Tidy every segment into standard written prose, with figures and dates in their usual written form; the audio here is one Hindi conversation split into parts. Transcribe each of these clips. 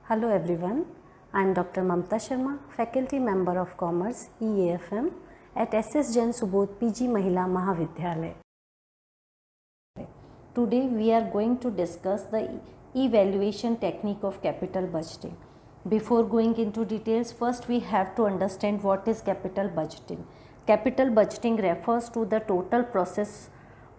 Hello everyone, I am Dr. Mamta Sharma, Faculty Member of Commerce EAFM at SS Jain Subodh PG Mahila Mahavidyalaya. Today we are going to discuss the evaluation technique of capital budgeting. Before going into details, first we have to understand what is capital budgeting. Capital budgeting refers to the total process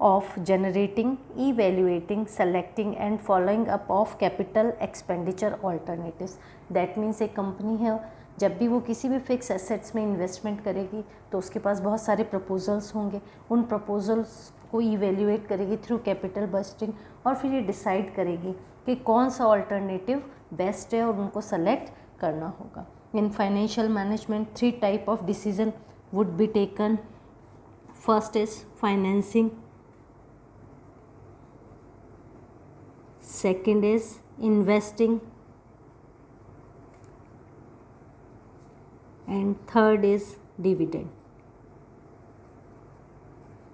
of generating, evaluating, selecting and following up of capital expenditure alternatives. That means एक कंपनी है, जब भी वो किसी भी फिक्स एसेट्स में इन्वेस्टमेंट करेगी तो उसके पास बहुत सारे प्रपोजल्स होंगे, उन प्रपोजल्स को इवेल्यूएट करेगी थ्रू कैपिटल बजटिंग और फिर ये डिसाइड करेगी कि कौन सा ऑल्टरनेटिव बेस्ट है और उनको सेलेक्ट करना होगा. In financial management 3 type of decision would be taken. First is financing, second is investing and third is dividend.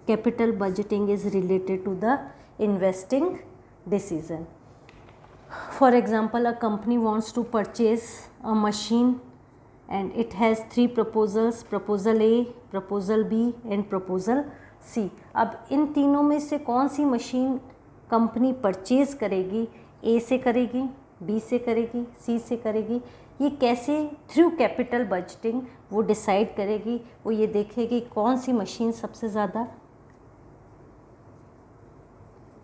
Capital budgeting is related to the investing decision. For example, a company wants to purchase a machine and it has 3 proposals, proposal A, proposal B and proposal C. अब इन तीनों में से कौन सी मशीन कंपनी परचेज करेगी, ए से करेगी, बी से करेगी, सी से करेगी, ये कैसे थ्रू कैपिटल बजटिंग वो डिसाइड करेगी. वो ये देखेगी कौन सी मशीन सबसे ज़्यादा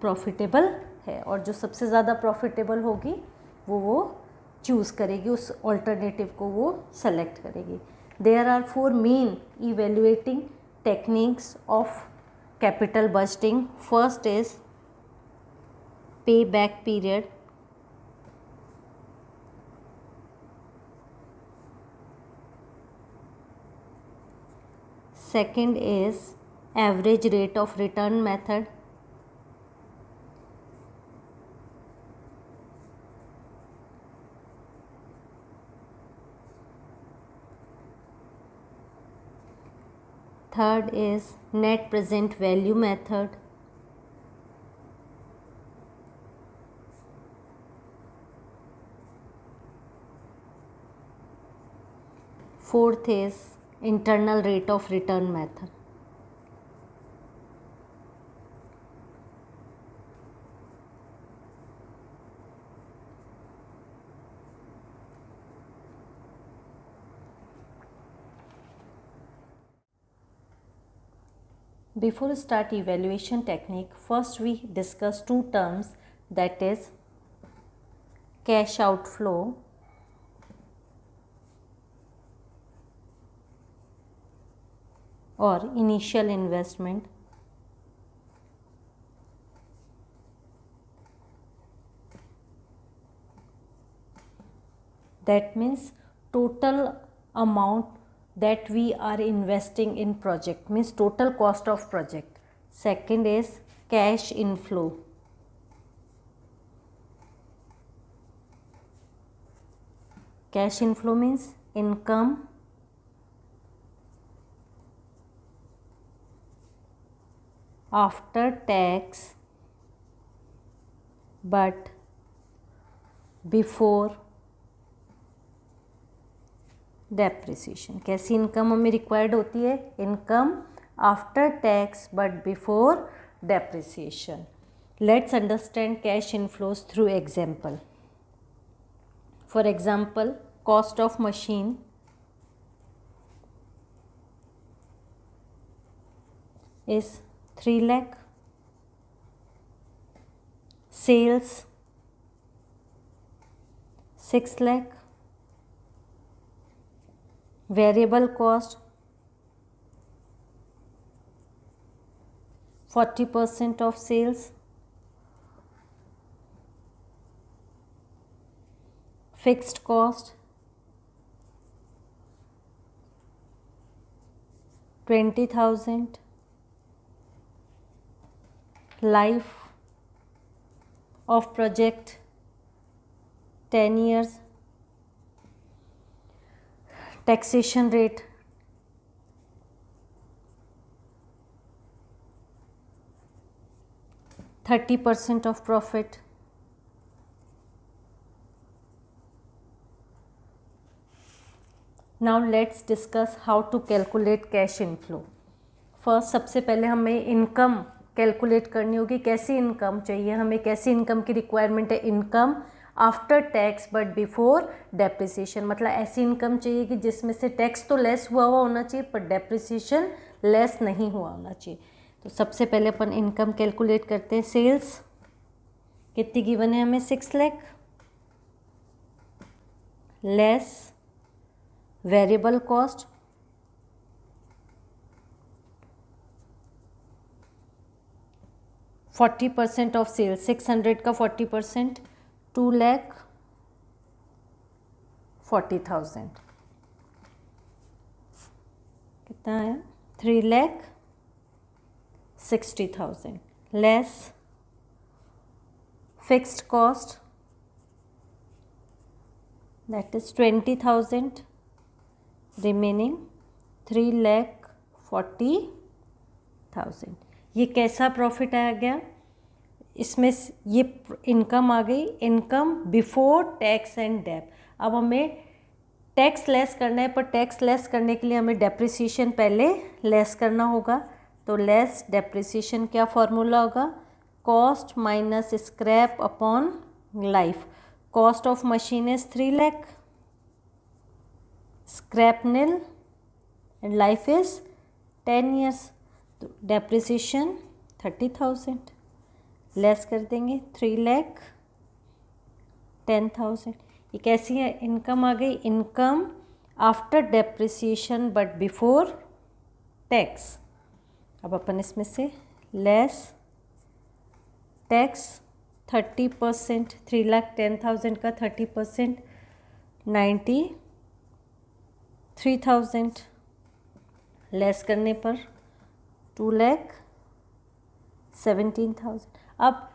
प्रॉफिटेबल है और जो सबसे ज़्यादा प्रॉफिटेबल होगी वो चूज़ करेगी, उस ऑल्टरनेटिव को वो सेलेक्ट करेगी. There are 4 main evaluating techniques of capital budgeting. First is payback period, second is average rate of return method, third is net present value method, fourth is internal rate of return method. Before start evaluation technique, first we discuss 2 terms, that is cash outflow or initial investment. That means total amount that we are investing in project, means total cost of project. Second is cash inflow. Cash inflow means income after tax but before depreciation. कैसी इनकम हमें रिक्वायर्ड होती है? Income after tax but before depreciation. Let's understand cash inflows through example. For example, cost of machine is 3 lakh, sales 6 lakh, variable cost 40% of sales, fixed cost 20,000, life of project 10 years, taxation rate 30% of profit, now let's discuss how to calculate cash inflow. First सबसे पहले हमें इनकम कैलकुलेट करनी होगी। कैसी इनकम चाहिए हमें, कैसी इनकम की रिक्वायरमेंट है? Income after tax but before depreciation, मतलब ऐसी इनकम चाहिए कि जिसमें से टैक्स तो लेस हुआ होना चाहिए पर डेप्रिसिएशन लेस नहीं हुआ होना चाहिए। तो सबसे पहले अपन इनकम कैलकुलेट करते हैं। सेल्स कितनी गिवन है हमें? 6 lakh less variable cost 40% of sales, 600 का 40% 2,40,000 कितना है? 3,60,000 less fixed cost that is 20,000 remaining 3,40,000। ये कैसा प्रॉफिट आ गया? इसमें ये इनकम आ गई, income before tax and dep. अब हमें टैक्स लेस करना है, पर टैक्स लेस करने के लिए हमें डेप्रिसिएशन पहले लेस करना होगा। तो लेस डेप्रिसिएशन क्या फॉर्मूला होगा? Cost minus scrap upon life. Cost of machine is 3 lakh, scrap nil and life is 10 years। तो डेप्रिसिएशन 30,000 लेस कर देंगे 3,10,000। ये कैसी है इनकम आ गई? Income after depreciation but before tax. अब अपन इसमें से लेस टैक्स 30%, 3,10,000 का 30% 93,000 लेस करने पर 2,17,000।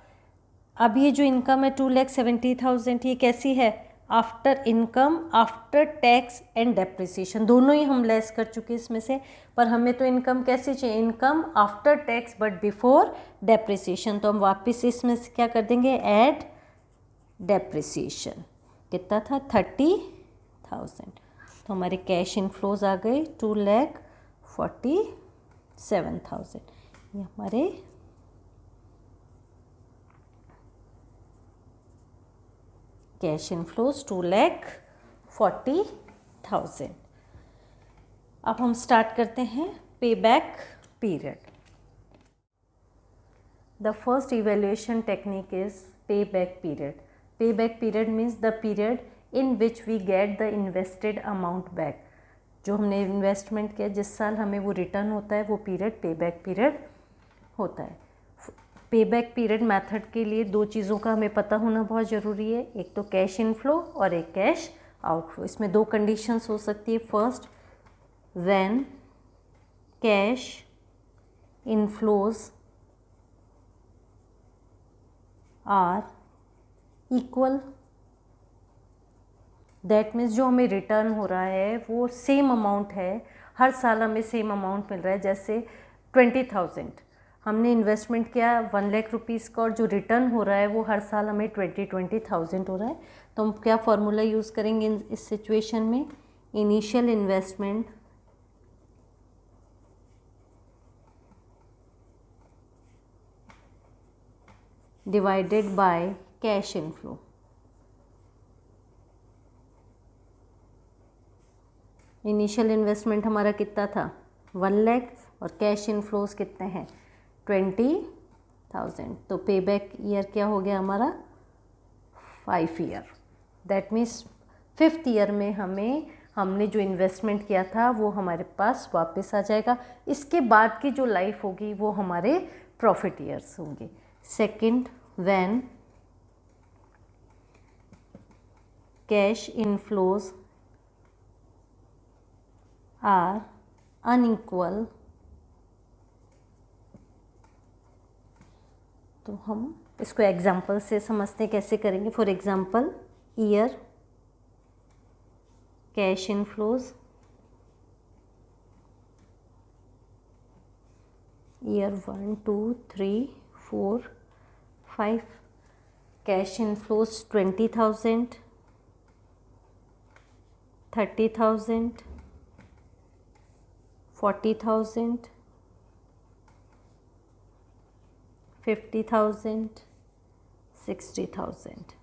अब ये जो इनकम है 2,70,000 ये कैसी है? After income after tax and depreciation, दोनों ही हम लेस कर चुके हैं इसमें से। पर हमें तो इनकम कैसी चाहिए? Income after tax but before depreciation. तो हम वापस इसमें से क्या कर देंगे? Add depreciation. कितना था? 30,000। तो हमारे कैश इनफ्लोज आ गए 2,47,000। ये हमारे कैश इनफ्लोज 2,40,000। अब हम स्टार्ट करते हैं pay back period. The first evaluation technique is pay back period. Pay back period means the period in which we get the invested amount back. जो हमने इन्वेस्टमेंट किया जिस साल हमें वो रिटर्न होता है, वो पीरियड पे बैक पीरियड होता है। पे बैक पीरियड मेथड के लिए दो चीज़ों का हमें पता होना बहुत ज़रूरी है, एक तो कैश इनफ्लो और एक कैश आउटफ्लो। इसमें दो कंडीशंस हो सकती है। First, when cash inflows are equal, that means जो हमें रिटर्न हो रहा है वो सेम अमाउंट है, हर साल हमें सेम अमाउंट मिल रहा है। जैसे 20,000 हमने इन्वेस्टमेंट किया 1 लाख रुपीज़ का और जो रिटर्न हो रहा है वो हर साल हमें 20,000 हो रहा है। तो हम क्या फॉर्मूला यूज़ करेंगे इस सिचुएशन में? Initial investment divided by cash inflow. Initial investment हमारा कितना था? 1 लाख और कैश इनफ्लोज कितने हैं? 20,000। तो पे बैक ईयर क्या हो गया हमारा? 5 year. That means 5th year में हमने जो इन्वेस्टमेंट किया था वो हमारे पास वापस आ जाएगा। इसके बाद की जो लाइफ होगी वो हमारे प्रॉफिट ईयर्स होंगे। Second, when cash inflows are unequal, तो हम इसको एग्जाम्पल से समझते हैं कैसे करेंगे। For example, year cash inflows, year 1 2 3 4 5, cash inflows 20,000, 30,000, 40,000, 50,000, 60,000।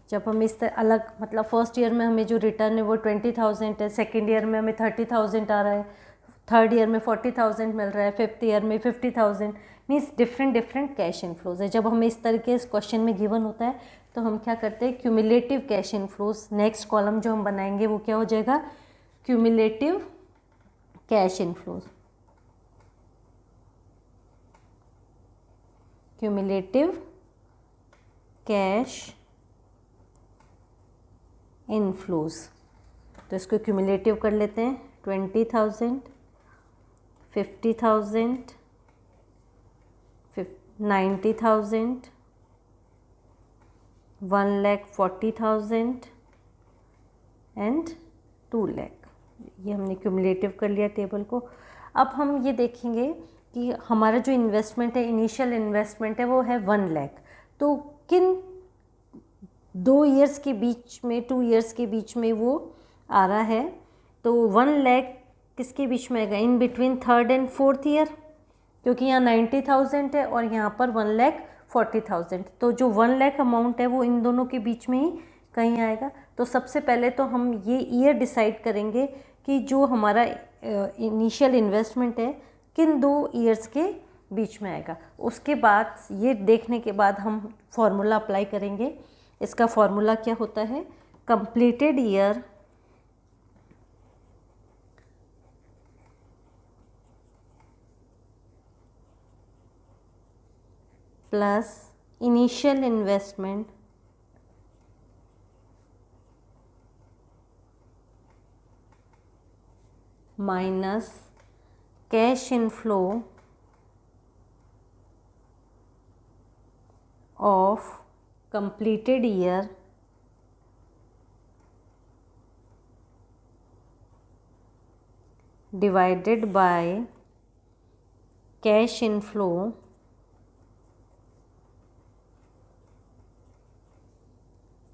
जब हम इस तरह अलग मतलब फर्स्ट ईयर में हमें जो रिटर्न है वो 20,000 है, सेकेंड ईयर में हमें 30,000 आ रहा है, थर्ड ईयर में 40,000 मिल रहा है, फिफ्थ ईयर में 50,000, means different different cash inflows है। जब हमें इस तरीके इस क्वेश्चन में गिवन होता है तो हम क्या करते हैं, cumulative cash inflows, next column जो हम बनाएंगे वो क्या हो जाएगा, cumulative cash inflows, cumulative cash inflows. तो इसको क्यूमुलेटिव कर लेते हैं, 20,000, 50,000, 90,000, 1,40,000 एंड 2 लाख। ये हमने क्यूमुलेटिव कर लिया टेबल को। अब हम ये देखेंगे कि हमारा जो इन्वेस्टमेंट है, इनिशियल इन्वेस्टमेंट है वो है 1 लाख। तो किन 2 ईयर्स के बीच में, 2 ईयर्स के बीच में वो आ रहा है, तो 1 लाख किसके बीच में आएगा, in between third and fourth year, क्योंकि यहाँ 90,000 है और यहाँ पर 1,40,000, तो जो 1 लाख अमाउंट है वो इन दोनों के बीच में ही कहीं आएगा। तो सबसे पहले तो हम ये ईयर डिसाइड करेंगे कि जो हमारा इनिशियल इन्वेस्टमेंट है किन 2 ईयर्स के बीच में आएगा। उसके बाद ये देखने के बाद हम फॉर्मूला अप्लाई करेंगे। इसका फॉर्मूला क्या होता है, completed year plus initial investment minus cash inflow of completed year divided by cash inflow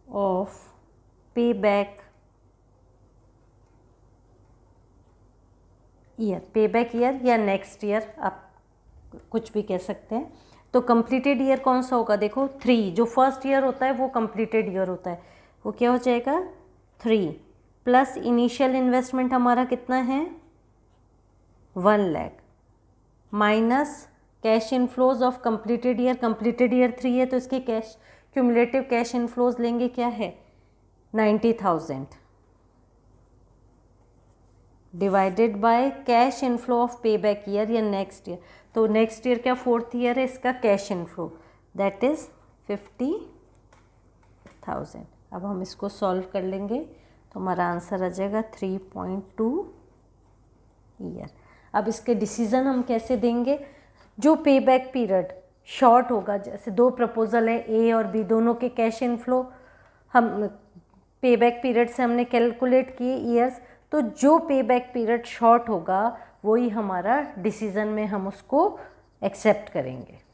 of payback year, payback year या नेक्स्ट ईयर आप कुछ भी कह सकते हैं। तो कंप्लीटेड ईयर कौन सा होगा, देखो 3, जो फर्स्ट ईयर होता है वो कंप्लीटेड ईयर होता है, वो क्या हो जाएगा 3, प्लस इनिशियल इन्वेस्टमेंट हमारा कितना है 1 lakh, minus cash inflows of completed year 3 है तो इसके कैश क्यूमुलेटिव कैश इनफ्लोज लेंगे क्या है 90,000 divided by cash inflow of पे बैक ईयर या नेक्स्ट ईयर। तो नेक्स्ट ईयर क्या फोर्थ ईयर है, इसका कैश इनफ्लो दैट इज़ 50,000। अब हम इसको सॉल्व कर लेंगे तो हमारा आंसर आ जाएगा 3.2 ईयर। अब इसके डिसीजन हम कैसे देंगे, जो पे बैक पीरियड शॉर्ट होगा, जैसे 2 प्रपोजल है ए और बी, दोनों के कैश इनफ्लो हम पे बैक पीरियड से हमने कैलकुलेट किए ईयर्स, तो जो पे बैक पीरियड शॉर्ट होगा वही हमारा डिसीजन में हम उसको एक्सेप्ट करेंगे।